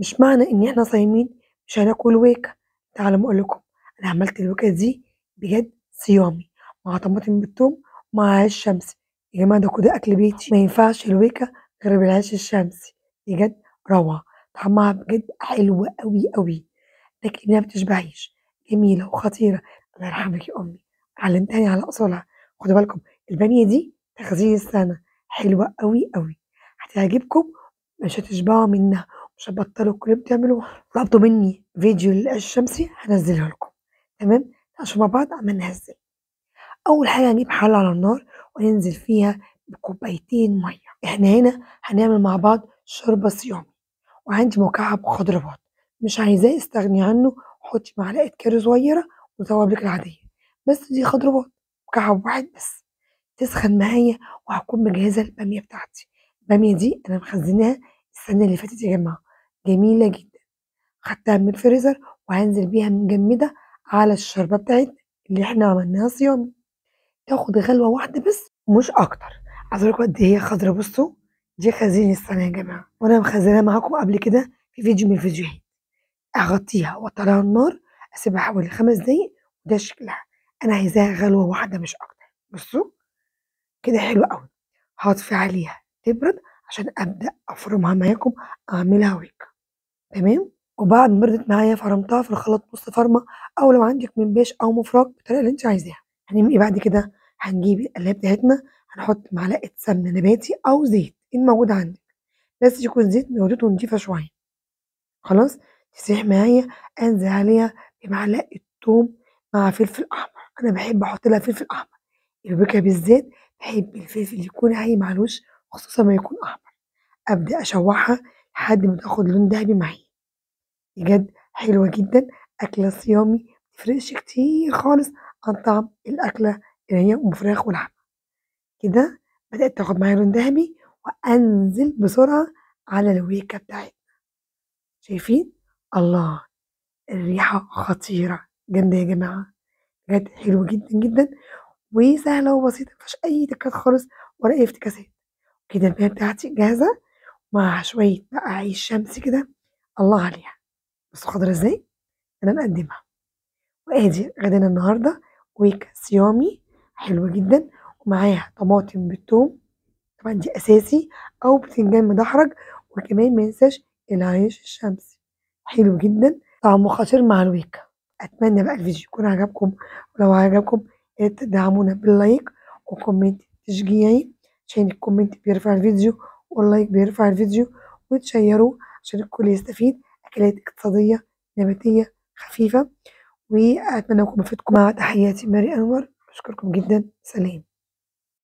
مش معنى إن إحنا صايمين مش هناكل ويكا. تعالوا أما أقول لكم، أنا عملت الويكا دي بجد صيامي مع طماطم بالثوم ومع عيش شمسي. يا جماعة ده كده أكل بيتي، ما ينفعش الويكا غير بالعيش الشمسي. بجد روعة، طعمها بجد حلو أوي أوي، تاكلي منها متشبعيش، جميلة وخطيرة. الله يرحمك يا أمي، علمتني على أصولها. خدوا بالكم البامية دي تخزين السنة، حلوة أوي أوي، هتعجبكم، مش هتشبعوا منها، مش هتبطلوا كل اللي بتعملوها. طلبتوا مني فيديو للعيش الشمسي هنزله لكم، تمام؟ عشان مع بعض عمال نهزل. أول حاجة هنجيب حلة على النار وننزل فيها بكوبايتين مية. احنا هنا هنعمل مع بعض شوربة صيامي، وعندي مكعب خضروات مش عايزاه استغني عنه. حطي معلقة كاري صغيرة وتوابلك العادية، بس دي خضروات، مكعب واحد بس. تسخن معايا وهكون مجهزة البامية بتاعتي. البامية دي أنا مخزناها السنة اللي فاتت يا جماعة، جميلة جدا. خدتها من الفريزر وهنزل بيها مجمدة على الشوربة بتاعتنا اللي احنا عملناها صيامي. تاخد غلوة واحدة بس مش أكتر. عايزة أقولكوا قد إيه هي خضرا، بصوا دي خزين السنة يا جماعة، وأنا مخزناها معاكم قبل كده في فيديو من الفيديوهات. أغطيها وأطلعها على النار، أسيبها حوالي 5 دقايق، وده شكلها. أنا عايزاها غلوة واحدة مش أكتر. بصوا كده حلو أوي. هاطفي عليها تبرد عشان أبدأ أفرمها معاكم، أعملها ويك، تمام. وبعد ما بردت معايا فرمتها في الخلاط نص فرمة، أو لو عندك منباش أو مفرك بالطريقة اللي أنت عايزاها. هنعمل إيه بعد كده؟ هنجيب القلاية بتاعتنا، هنحط معلقة سمنة نباتي أو زيت الموجود عندك، بس يكون زيت جودته نضيفة شوية. خلاص تسيح معايا، أنزل عليها بمعلقة توم مع فلفل أحمر. أنا باحب أحط لها فلفل أحمر، الوجبة بالذات باحب الفلفل يكون عايم على الوش، خصوصًا ما يكون أحمر. أبدأ أشوحها لحد ما تاخد لون دهبي معايا. بجد حلوة جدًا، أكلة صيامي متفرقش كتير خالص عن طعم الأكلة اللي هي أم فراخ ولحمة. كده بدأت تاخد معايا لون دهبي، وأنزل بسرعة على الويكة بتاعتنا. شايفين؟ الله! الريحة خطيرة، جامدة يا جماعة، بجد حلوة جدًا، جدًا، وسهلة وبسيطة، ما فيهاش أي تكات خالص ولا أي افتكاسات. كده البامية بتاعتي جاهزة مع شوية بقى عيش شمسي كده، الله عليها. بصوا خضرا إزاي؟ أنا مقدمها. وآدي غدانا النهارده ويكا صيامي حلو جدًا، ومعاها طماطم بالثوم، طبعًا دي أساسي، أو بتنجان مدحرج، وكمان ما ننساش العيش الشمسي، حلو جدًا، طعمه خطير مع الويكا. أتمنى بقى الفيديو يكون عجبكم، ولو عجبكم يا ريت تدعمونا باللايك وكومنت تشجيعي، عشان الكومنت بيرفع الفيديو واللايك بيرفع الفيديو، وتشيروه عشان الكل يستفيد. أكلات اقتصادية نباتية خفيفة، وأتمنى أكون فدتكم. مع تحياتي ماري أنور، أشكركم جدًا، سلام.